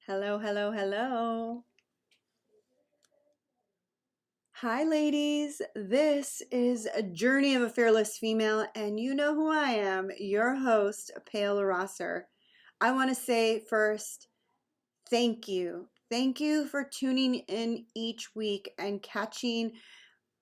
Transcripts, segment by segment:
Hello, hello, hello. Hi, ladies. This is a Journey of a Fearless Female, and you know who I am, your host, Pale Rosser. I want to say first, thank you. Thank you for tuning in each week and catching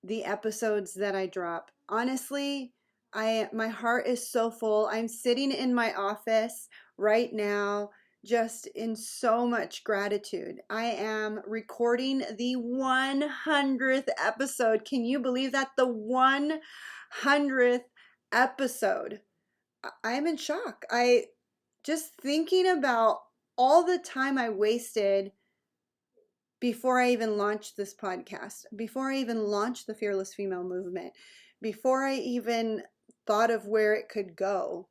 the episodes that I drop. Honestly, my heart is so full. I'm sitting in my office right now just in so much gratitude. I am recording the 100th episode. Can you believe that? The 100th episode. I'm in shock. I just thinking about all the time I wasted before I even launched this podcast, before I even launched the Fearless Female movement, before I even thought of where it could go.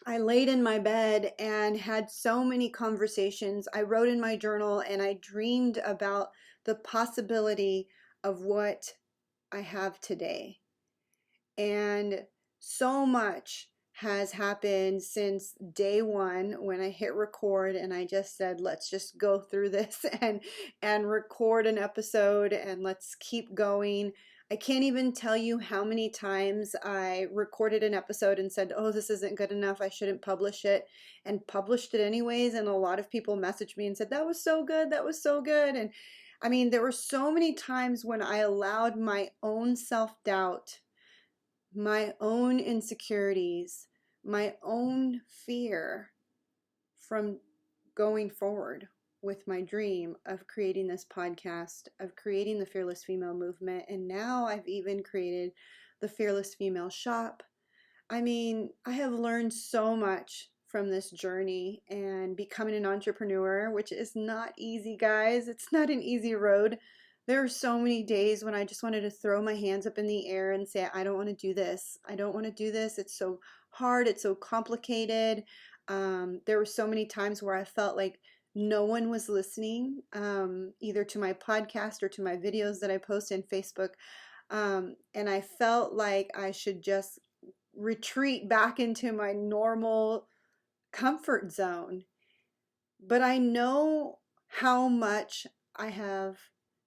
I laid in my bed and had so many conversations. I wrote in my journal and I dreamed about the possibility of what I have today. And so much has happened since day one when I hit record and I just said, let's just go through this and record an episode and let's keep going. I can't even tell you how many times I recorded an episode and said, oh, this isn't good enough, I shouldn't publish it, and published it anyways. And a lot of people messaged me and said, that was so good, that was so good. And I mean, there were so many times when I allowed my own self-doubt, my own insecurities, my own fear from going forward with my dream of creating this podcast, of creating the Fearless Female movement. And now I've even created the Fearless Female shop. I mean, I have learned so much from this journey and becoming an entrepreneur, which is not easy, guys. It's not an easy road. There are so many days when I just wanted to throw my hands up in the air and say, I don't want to do this. I don't want to do this. It's so hard. It's so complicated. There were so many times where I felt like no one was listening, either to my podcast or to my videos that I post in Facebook. And I felt like I should just retreat back into my normal comfort zone. But I know how much I have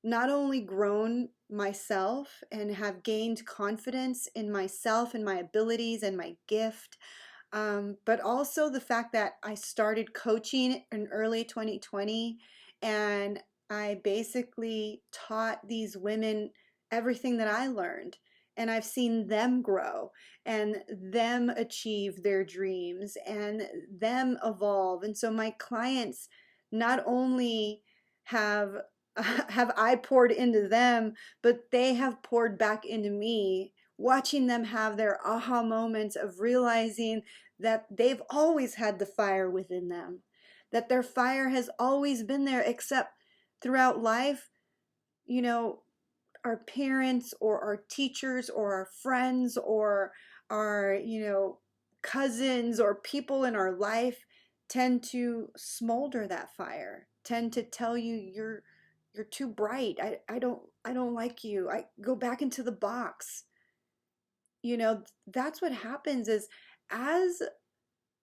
not only grown myself and have gained confidence in myself and my abilities and my gift, but also the fact that I started coaching in early 2020 and I basically taught these women everything that I learned. And I've seen them grow and them achieve their dreams and them evolve. And so my clients not only have have I poured into them, but they have poured back into me, watching them have their aha moments of realizing that they've always had the fire within them, that their fire has always been there, except throughout life, you know, our parents or our teachers or our friends or our, cousins or people in our life tend to smolder that fire, tend to tell you you're too bright. I don't like you. I go back into the box. That's what happens is as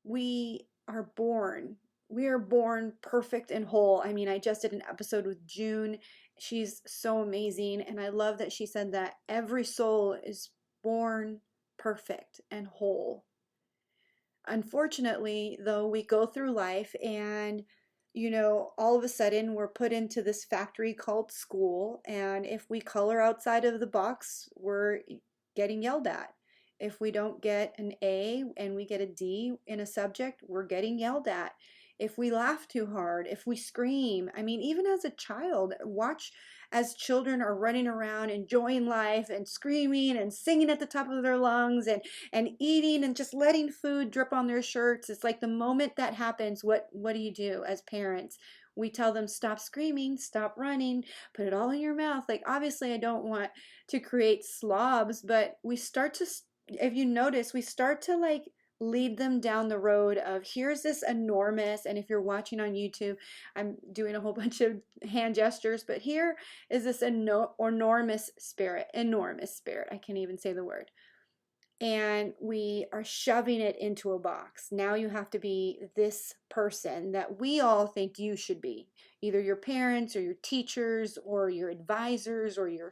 we are born. We are born perfect and whole. I mean, I just did an episode with June. She's so amazing. And I love that she said that every soul is born perfect and whole. Unfortunately, though, we go through life and all of a sudden we're put into this factory called school. And if we color outside of the box, we're getting yelled at. If we don't get an A and we get a D in a subject, we're getting yelled at. If we laugh too hard, if we scream, I mean, even as a child, watch as children are running around enjoying life and screaming and singing at the top of their lungs and eating and just letting food drip on their shirts. It's like the moment that happens, what do you do as parents? We tell them, stop screaming, stop running, put it all in your mouth. Like, obviously, I don't want to create slobs, but we start to, if you notice, we start to like lead them down the road of here's this enormous, and if you're watching on YouTube, I'm doing a whole bunch of hand gestures, but here is this enormous spirit, I can't even say the word. and we are shoving it into a box. Now you have to be this person that we all think you should be. Either your parents or your teachers or your advisors or your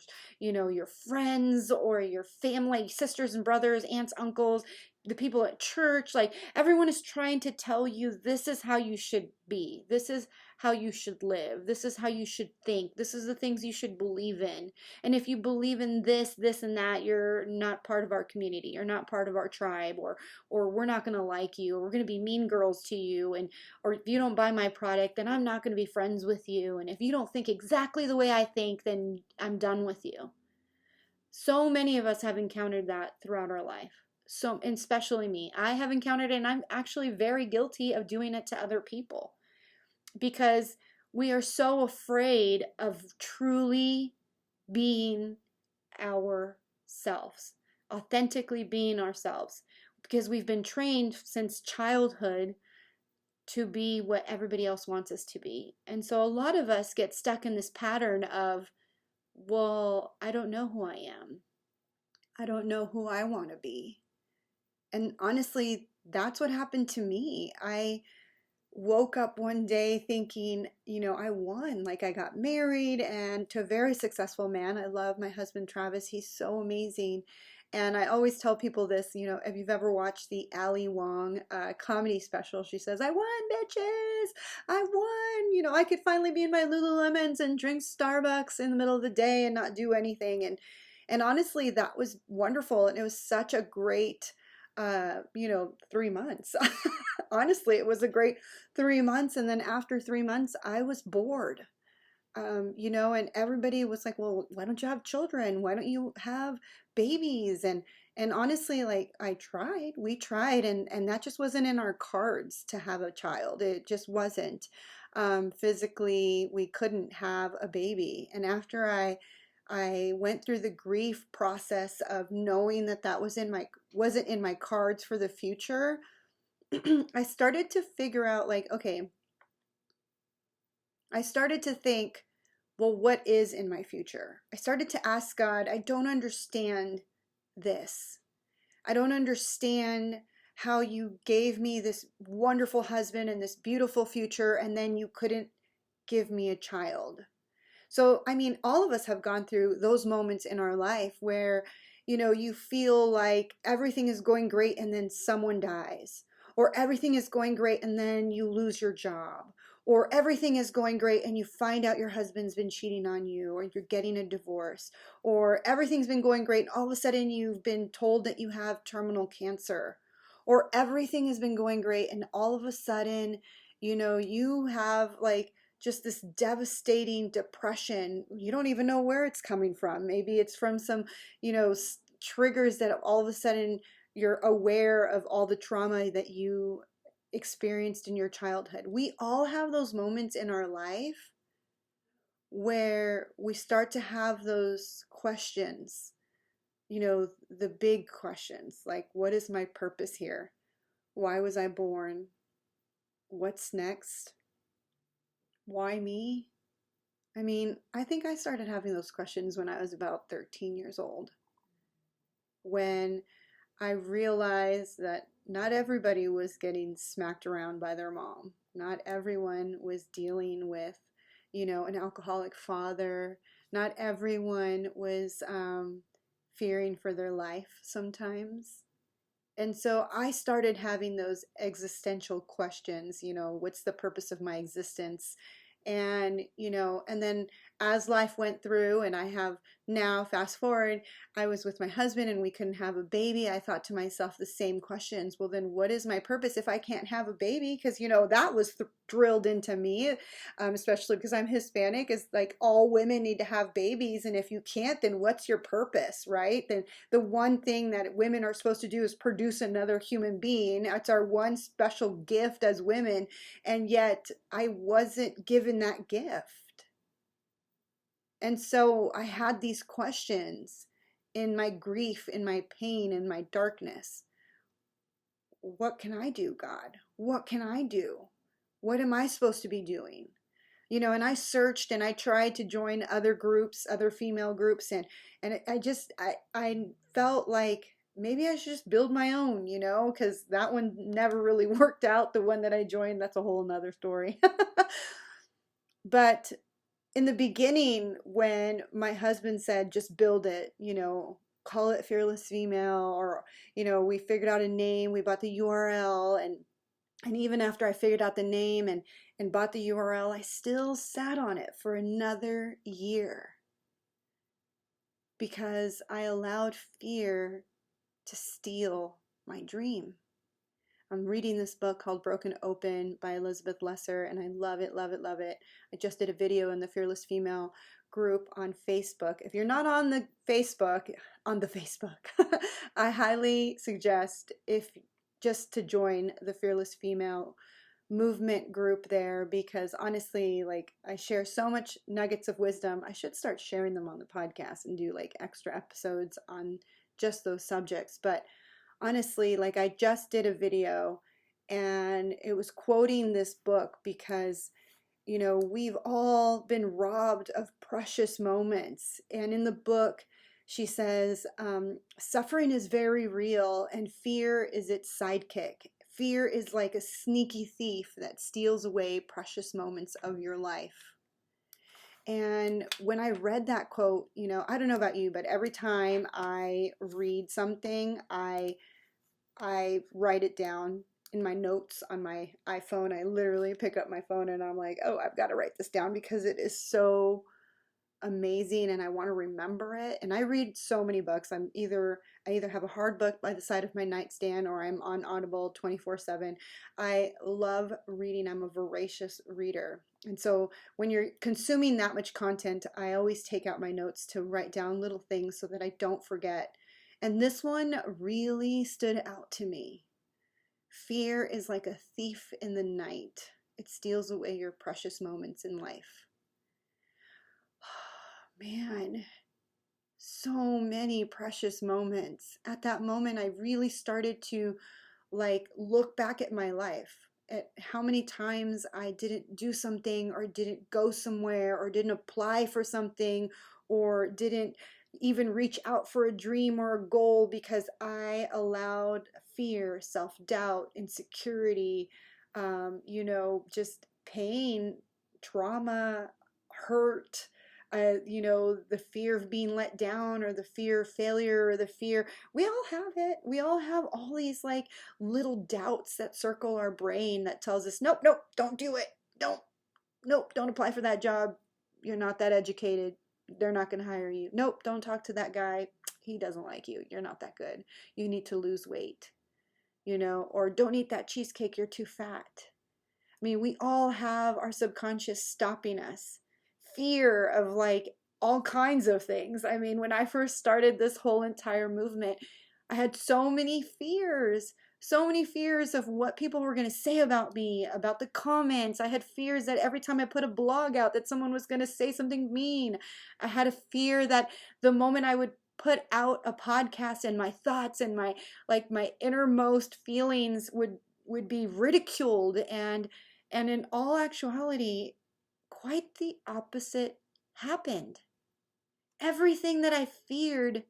friends or your family, sisters and brothers, aunts, uncles, the people at church. Like everyone is trying to tell you this is how you should be. This is how you should live. This is how you should think. This is the things you should believe in. And if you believe in this and that, you're not part of our community. You're not part of our tribe, or we're not going to like you, or we're going to be mean girls to you, and or if you don't buy my product, then I'm not going to be friends with you. And if you don't think exactly the way I think, then I'm done with you. So many of us have encountered that throughout our life. So, and especially me. I have encountered it, and I'm actually very guilty of doing it to other people because we are so afraid of truly being ourselves, authentically being ourselves, because we've been trained since childhood to be what everybody else wants us to be. And so a lot of us get stuck in this pattern of, well, I don't know who I am. I don't know who I want to be. And honestly, that's what happened to me. I woke up one day thinking, I won. Like I got married and to a very successful man. I love my husband, Travis. He's so amazing. And I always tell people this, if you've ever watched the Ali Wong comedy special, she says, I won, bitches. I won. I could finally be in my Lululemons and drink Starbucks in the middle of the day and not do anything. And honestly, that was wonderful. And it was such a great 3 months. Honestly, it was a great 3 months. And then after 3 months, I was bored. And everybody was like, well, why don't you have children? Why don't you have babies? And honestly, like we tried, and that just wasn't in our cards to have a child. It just wasn't. Physically, we couldn't have a baby. And after I went through the grief process of knowing that wasn't in my cards for the future. I started to figure out, like, okay, I started to think, well, what is in my future? I started to ask God, I don't understand this. I don't understand how you gave me this wonderful husband and this beautiful future, and then you couldn't give me a child. So, I mean, all of us have gone through those moments in our life where, you feel like everything is going great and then someone dies, or everything is going great and then you lose your job, or everything is going great and you find out your husband's been cheating on you, or you're getting a divorce, or everything's been going great and all of a sudden you've been told that you have terminal cancer, or everything has been going great and all of a sudden, you have like just this devastating depression. You don't even know where it's coming from. Maybe it's from some, triggers that all of a sudden you're aware of all the trauma that you experienced in your childhood. We all have those moments in our life where we start to have those questions, the big questions like, what is my purpose here? Why was I born? What's next? Why me? I mean, I think I started having those questions when I was about 13 years old, when I realized that not everybody was getting smacked around by their mom. Not everyone was dealing with, an alcoholic father. Not everyone was fearing for their life sometimes. And so I started having those existential questions, what's the purpose of my existence? And then as life went through, and I have now, fast forward, I was with my husband and we couldn't have a baby. I thought to myself the same questions. Well, then what is my purpose if I can't have a baby? Because, that was drilled into me, especially because I'm Hispanic, is like all women need to have babies. And if you can't, then what's your purpose, right? Then the one thing that women are supposed to do is produce another human being. It's our one special gift as women. And yet I wasn't given that gift. And so I had these questions in my grief, in my pain, in my darkness. What can I do, God? What can I do? What am I supposed to be doing? And I searched and I tried to join other groups, other female groups, and I felt like maybe I should just build my own, because that one never really worked out. The one that I joined, that's a whole nother story. But in the beginning, when my husband said, just build it, call it Fearless Female, or, we figured out a name, we bought the URL, and even after I figured out the name and bought the URL, I still sat on it for another year because I allowed fear to steal my dream. I'm reading this book called Broken Open by Elizabeth Lesser, and I love it, love it, love it. I just did a video in the Fearless Female group on Facebook. If you're not on the Facebook, I highly suggest just to join the Fearless Female movement group there, because honestly, like, I share so much nuggets of wisdom. I should start sharing them on the podcast and do like extra episodes on just those subjects. But honestly, like, I just did a video and it was quoting this book because, we've all been robbed of precious moments. And in the book, she says, suffering is very real and fear is its sidekick. Fear is like a sneaky thief that steals away precious moments of your life. And when I read that quote, I don't know about you, but every time I read something, I write it down in my notes on my iPhone. I literally pick up my phone and I'm like, oh, I've got to write this down because it is so amazing and I want to remember it. And I read so many books. I either have a hard book by the side of my nightstand or I'm on Audible 24/7. I love reading. I'm a voracious reader. And so when you're consuming that much content, I always take out my notes to write down little things so that I don't forget. And this one really stood out to me. Fear is like a thief in the night. It steals away your precious moments in life. Man, so many precious moments. At that moment, I really started to look back at my life, at how many times I didn't do something or didn't go somewhere or didn't apply for something or didn't even reach out for a dream or a goal because I allowed fear, self-doubt, insecurity, just pain, trauma, hurt, the fear of being let down or the fear of failure or the fear. We all have it. We all have all these little doubts that circle our brain that tells us, nope, nope, don't do it. Nope, don't apply for that job. You're not that educated. They're not going to hire you. Nope, don't talk to that guy. He doesn't like you. You're not that good. You need to lose weight, or don't eat that cheesecake. You're too fat. I mean, we all have our subconscious stopping us. Fear of all kinds of things. I mean, when I first started this whole entire movement, I had so many fears of what people were going to say about me, about the comments. I had fears that every time I put a blog out that someone was going to say something mean. I had a fear that the moment I would put out a podcast and my thoughts and my innermost feelings would be ridiculed, and in all actuality, quite the opposite happened. Everything that I feared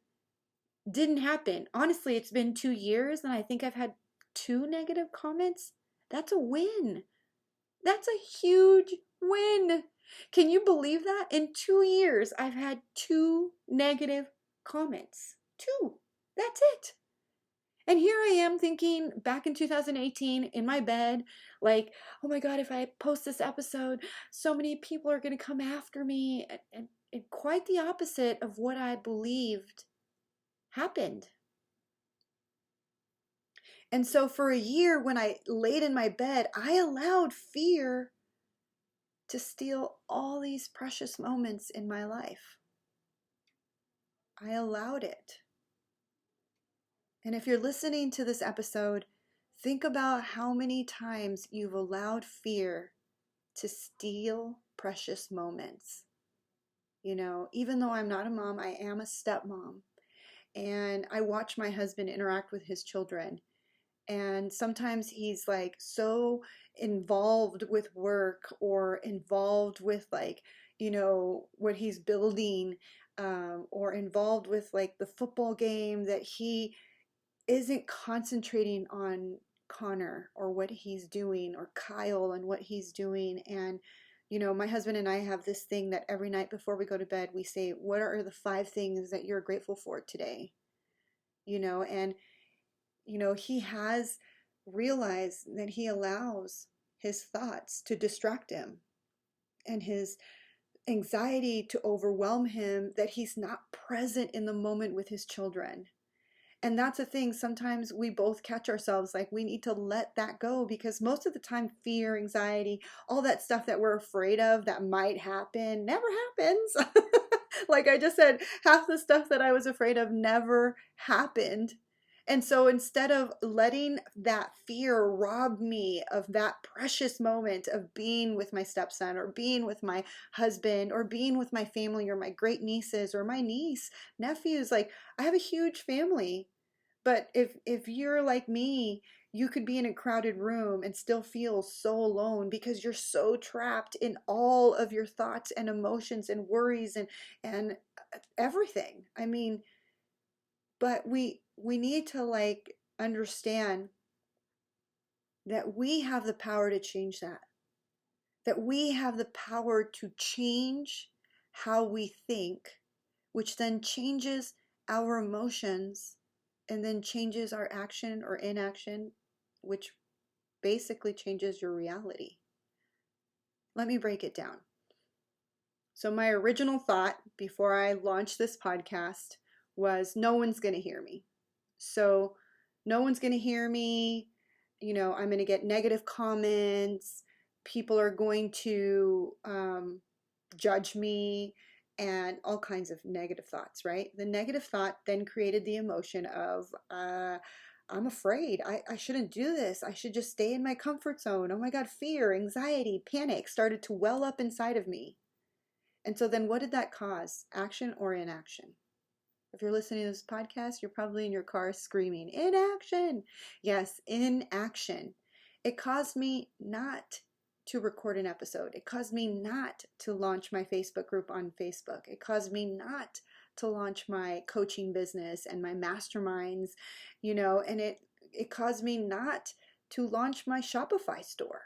didn't happen. Honestly, it's been 2 years and I think I've had 2 negative comments. That's a win. That's a huge win. Can you believe that? In 2 years, I've had 2 negative comments. 2. That's it. And here I am thinking back in 2018 in my bed, oh my God, if I post this episode, so many people are going to come after me. And quite the opposite of what I believed happened. And so for a year, when I laid in my bed, I allowed fear to steal all these precious moments in my life. I allowed it. And if you're listening to this episode, think about how many times you've allowed fear to steal precious moments. Even though I'm not a mom, I am a stepmom. And I watch my husband interact with his children. And sometimes he's so involved with work or involved with what he's building, or involved with the football game that he isn't concentrating on Connor or what he's doing, or Kyle and what he's doing. And, my husband and I have this thing that every night before we go to bed, we say, what are the 5 things that you're grateful for today? And, he has realized that he allows his thoughts to distract him and his anxiety to overwhelm him, that he's not present in the moment with his children. And that's the thing. Sometimes we both catch ourselves like we need to let that go, because most of the time, fear, anxiety, all that stuff that we're afraid of that might happen never happens. Like I just said, half the stuff that I was afraid of never happened. And so instead of letting that fear rob me of that precious moment of being with my stepson, or being with my husband, or being with my family, or my great nieces, or my niece, nephews, like I have a huge family. But if you're like me, you could be in a crowded room and still feel so alone, because you're so trapped in all of your thoughts and emotions and worries and everything. I mean, but we need to like understand that we have the power to change that. That we have the power to change how we think, which then changes our emotions, and then changes our action or inaction, which basically changes your reality. Let me break it down. So, my original thought before I launched this podcast was no one's going to hear me. So, no one's going to hear me. I'm going to get negative comments. People are going to judge me, and all kinds of negative thoughts, right? The negative thought then created the emotion of, I'm afraid. I shouldn't do this. I should just stay in my comfort zone. Oh my God, fear, anxiety, panic started to well up inside of me. And so then what did that cause? Action or inaction? If you're listening to this podcast, you're probably in your car screaming, inaction. Yes, inaction. It caused me not to record an episode. It caused me not to launch my Facebook group on Facebook. It caused me not to launch my coaching business and my masterminds, and it caused me not to launch my Shopify store,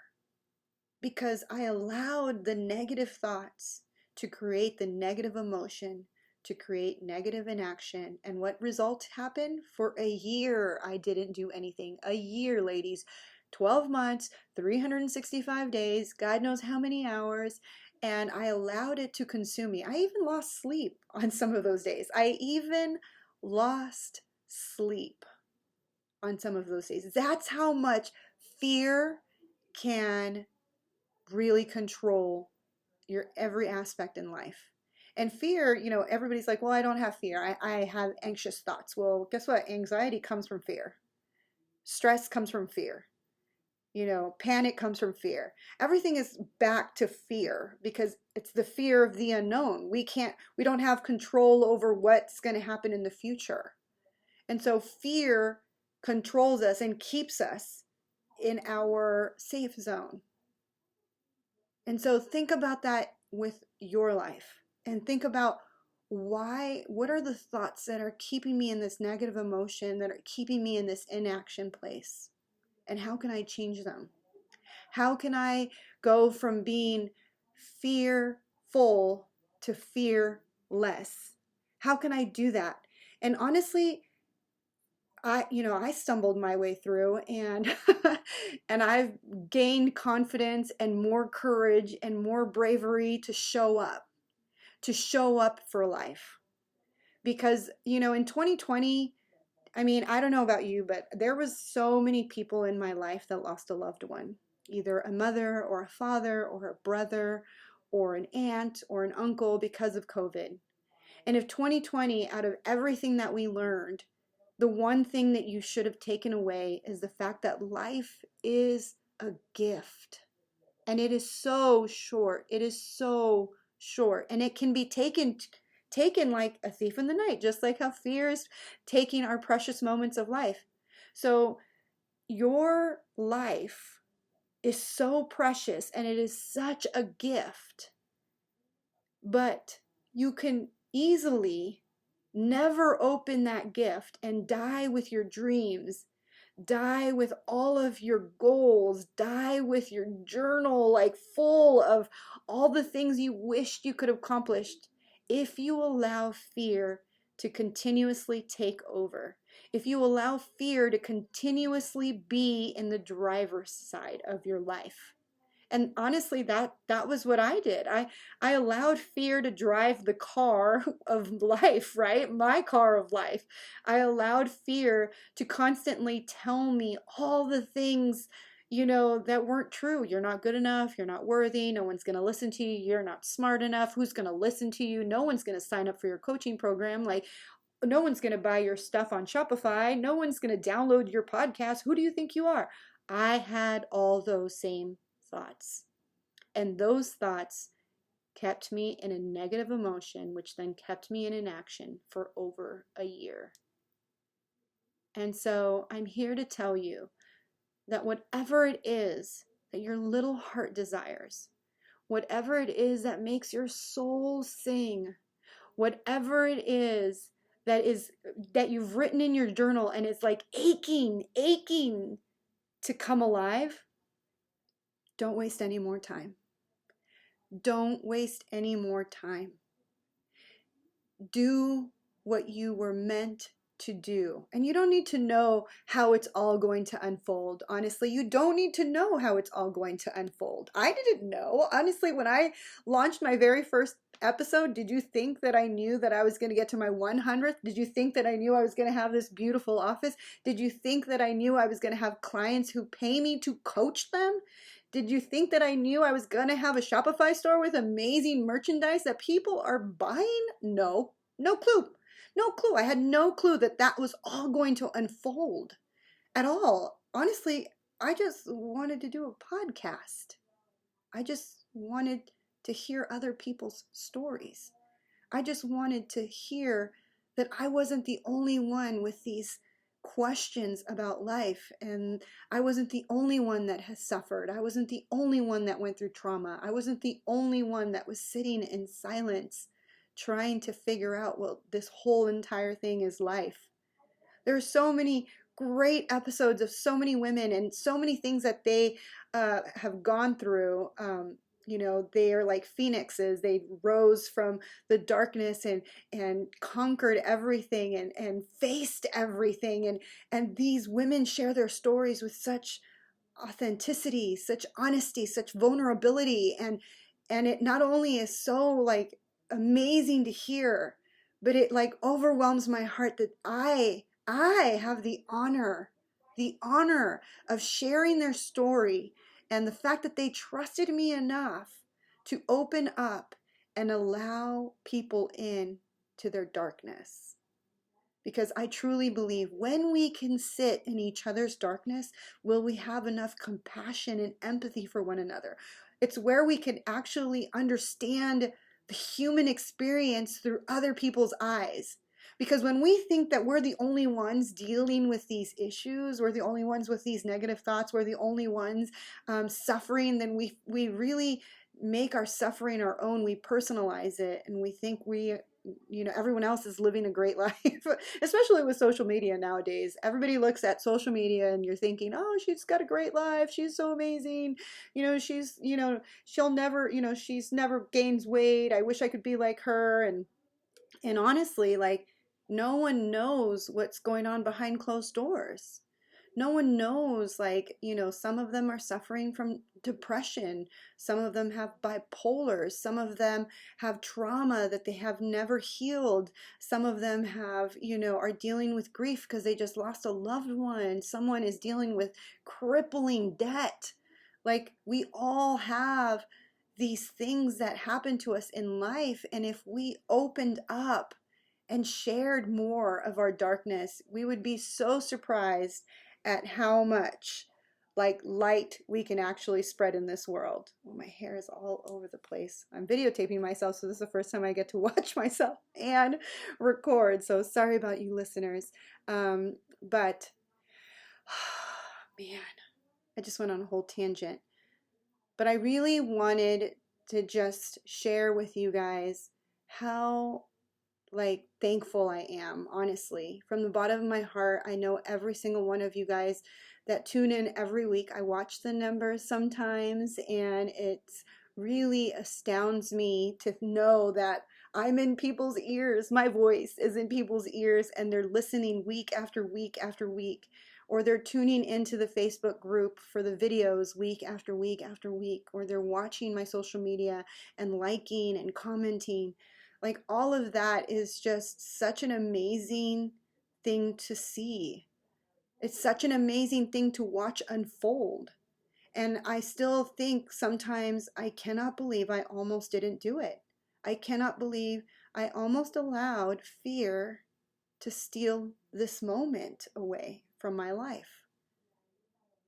because I allowed the negative thoughts to create the negative emotion, to create negative inaction. And what result happened? For a year, I didn't do anything. A year, ladies. 12 months, 365 days, God knows how many hours. And I allowed it to consume me. I even lost sleep on some of those days. I even lost sleep on some of those days. That's how much fear can really control your every aspect in life. And fear, everybody's like, well, I don't have fear. I have anxious thoughts. Well, guess what? Anxiety comes from fear. Stress comes from fear. Panic comes from fear. Everything is back to fear, because it's the fear of the unknown. We don't have control over what's going to happen in the future. And so fear controls us and keeps us in our safe zone. And so think about that with your life, and think about what are the thoughts that are keeping me in this negative emotion, that are keeping me in this inaction place? And how can I change them? How can I go from being fearful to fearless? How can I do that? And honestly, I stumbled my way through, and and I've gained confidence and more courage and more bravery to show up for life. Because, in 2020, I mean, I don't know about you, but there was so many people in my life that lost a loved one, either a mother or a father or a brother or an aunt or an uncle, because of COVID. And if 2020, out of everything that we learned, the one thing that you should have taken away is the fact that life is a gift. And it is so short. It is so short. And it can be taken like a thief in the night, just like how fear is taking our precious moments of life. So your life is so precious, and it is such a gift. But you can easily Never open that gift and die with your dreams. Die with all of your goals. Die with your journal like full of all the things you wished you could have accomplished if you allow fear to continuously take over. If you allow fear to continuously be in the driver's side of your life. And honestly, that was what I did. I allowed fear to drive the car of life, right? My car of life. I allowed fear to constantly tell me all the things, that weren't true. You're not good enough. You're not worthy. No one's going to listen to you. You're not smart enough. Who's going to listen to you? No one's going to sign up for your coaching program. Like, no one's going to buy your stuff on Shopify. No one's going to download your podcast. Who do you think you are? I had all those same thoughts. And those thoughts kept me in a negative emotion, which then kept me in inaction for over a year. And so I'm here to tell you that whatever it is that your little heart desires, whatever it is that makes your soul sing, whatever it is that you've written in your journal and it's like aching to come alive, don't waste any more time. Don't waste any more time. Do what you were meant to do. And you don't need to know how it's all going to unfold. Honestly, you don't need to know how it's all going to unfold. I didn't know. Honestly, when I launched my very first episode, did you think that I knew that I was going to get to my 100th? Did you think that I knew I was going to have this beautiful office? Did you think that I knew I was going to have clients who pay me to coach them? Did you think that I knew I was going to have a Shopify store with amazing merchandise that people are buying? No, no clue. No clue. I had no clue that that was all going to unfold at all. Honestly, I just wanted to do a podcast. I just wanted to hear other people's stories. I just wanted to hear that I wasn't the only one with these questions about life, and I wasn't the only one that has suffered. I wasn't the only one that went through trauma. I wasn't the only one that was sitting in silence trying to figure out what this whole entire thing is life. There are so many great episodes of so many women and so many things that they have gone through. They are like phoenixes. They rose from the darkness and conquered everything and faced everything. And these women share their stories with such authenticity, such honesty, such vulnerability. And it not only is so like amazing to hear, but it like overwhelms my heart that I have the honor of sharing their story, and the fact that they trusted me enough to open up and allow people in to their darkness. Because I truly believe when we can sit in each other's darkness, will we have enough compassion and empathy for one another. It's where we can actually understand the human experience through other people's eyes. Because when we think that we're the only ones dealing with these issues, we're the only ones with these negative thoughts, we're the only ones suffering, then we really make our suffering our own. We personalize it, and we think everyone else is living a great life, especially with social media nowadays. Everybody looks at social media and you're thinking, oh, she's got a great life. She's so amazing. She'll never, she's never gains weight. I wish I could be like her. And honestly, like, no one knows what's going on behind closed doors. No one knows, like, some of them are suffering from depression. Some of them have bipolar. Some of them have trauma that they have never healed. Some of them have, are dealing with grief because they just lost a loved one. Someone is dealing with crippling debt. Like, we all have these things that happen to us in life. And if we opened up and shared more of our darkness, we would be so surprised at how much like light we can actually spread in this world. Oh, my hair is all over the place. I'm videotaping myself, so this is the first time I get to watch myself and record. So sorry about you listeners. But man, I just went on a whole tangent. But I really wanted to just share with you guys how like thankful I am, honestly. From the bottom of my heart, I know every single one of you guys that tune in every week. I watch the numbers sometimes, and it's really astounds me to know that I'm in people's ears. My voice is in people's ears, and they're listening week after week after week, or they're tuning into the Facebook group for the videos week after week after week, or they're watching my social media and liking and commenting. Like all of that is just such an amazing thing to see. It's such an amazing thing to watch unfold. And I still think sometimes I cannot believe I almost didn't do it. I cannot believe I almost allowed fear to steal this moment away from my life.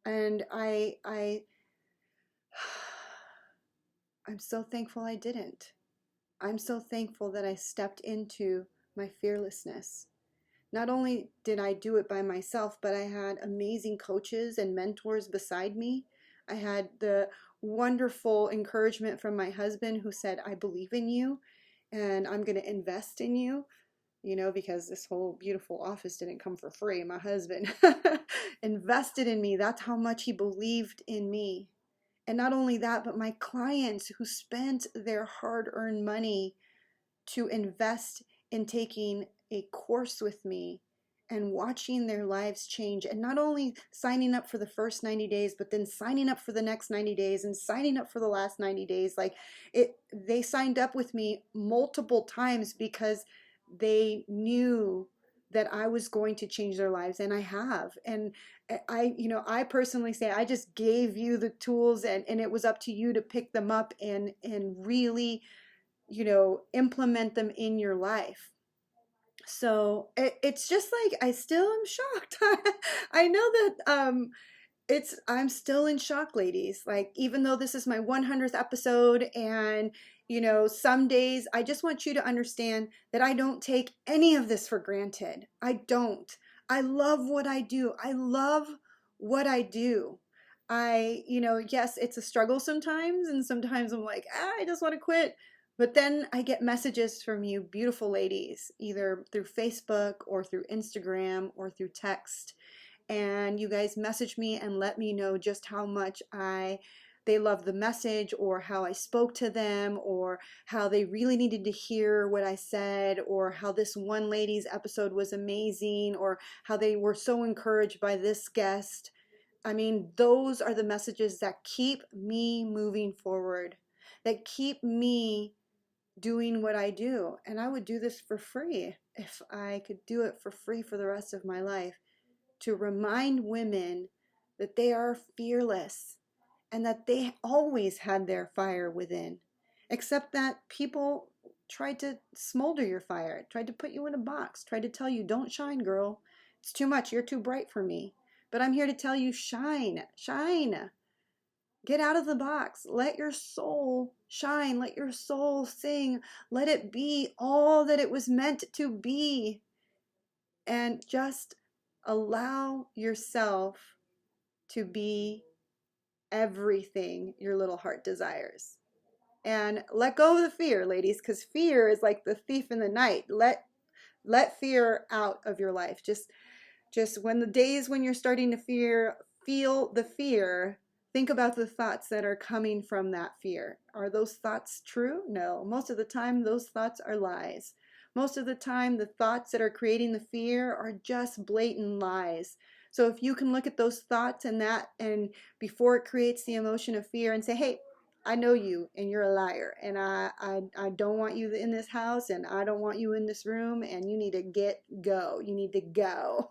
And I'm so thankful I didn't. I'm so thankful that I stepped into my fearlessness. Not only did I do it by myself, but I had amazing coaches and mentors beside me. I had the wonderful encouragement from my husband who said, I believe in you and I'm going to invest in you, because this whole beautiful office didn't come for free. My husband invested in me. That's how much he believed in me. And not only that, but my clients who spent their hard earned money to invest in taking a course with me and watching their lives change, and not only signing up for the first 90 days but then signing up for the next 90 days and signing up for the last 90 days. Like they signed up with me multiple times because they knew that I was going to change their lives, and I have. And I personally say I just gave you the tools, and it was up to you to pick them up and really implement them in your life. So it's just like I still am shocked. I know that I'm still in shock, ladies. Like, even though this is my 100th episode, and some days I just want you to understand that I don't take any of this for granted. I don't. I love what I do. I love what I do. Yes, it's a struggle sometimes, and sometimes I'm like, I just want to quit. But then I get messages from you beautiful ladies, either through Facebook or through Instagram or through text, and you guys message me and let me know just how much they love the message, or how I spoke to them, or how they really needed to hear what I said, or how this one lady's episode was amazing, or how they were so encouraged by this guest. I mean, those are the messages that keep me moving forward, that keep me doing what I do. And I would do this for free if I could do it for free for the rest of my life, to remind women that they are fearless and that they always had their fire within, except that people tried to smolder your fire, tried to put you in a box, tried to tell you, don't shine, girl. It's too much. You're too bright for me. But I'm here to tell you, shine, shine. Get out of the box. Let your soul shine. Let your soul sing. Let it be all that it was meant to be. And just allow yourself to be everything your little heart desires. And let go of the fear, ladies, because fear is like the thief in the night. Let fear out of your life. Just when the days when you're starting to feel the fear, think about the thoughts that are coming from that fear. Are those thoughts true? No. Most of the time, those thoughts are lies. Most of the time, the thoughts that are creating the fear are just blatant lies. So if you can look at those thoughts and before it creates the emotion of fear, and say, hey, I know you and you're a liar, and I don't want you in this house, and I don't want you in this room, and you need to go. You need to go.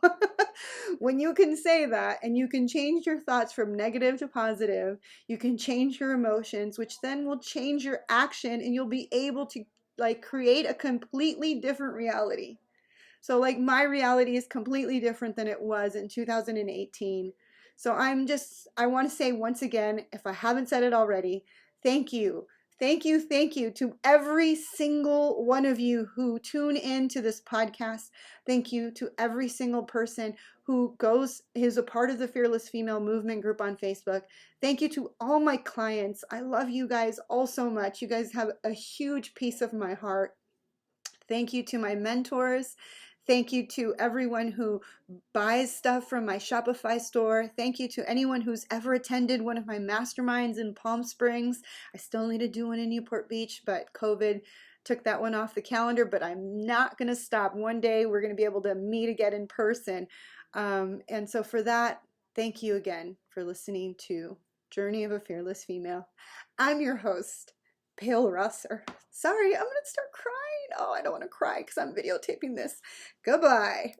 When you can say that and you can change your thoughts from negative to positive, you can change your emotions, which then will change your action, and you'll be able to like create a completely different reality. So like my reality is completely different than it was in 2018. So I want to say once again, if I haven't said it already, thank you. Thank you, thank you to every single one of you who tune in to this podcast. Thank you to every single person who is a part of the Fearless Female Movement group on Facebook. Thank you to all my clients. I love you guys all so much. You guys have a huge piece of my heart. Thank you to my mentors. Thank you to everyone who buys stuff from my Shopify store. Thank you to anyone who's ever attended one of my masterminds in Palm Springs. I still need to do one in Newport Beach, but COVID took that one off the calendar, but I'm not going to stop. One day we're going to be able to meet again in person. And so for that, thank you again for listening to Journey of a Fearless Female. I'm your host, Pale Rosser. Sorry, I'm going to start crying. Oh, I don't want to cry because I'm videotaping this. Goodbye.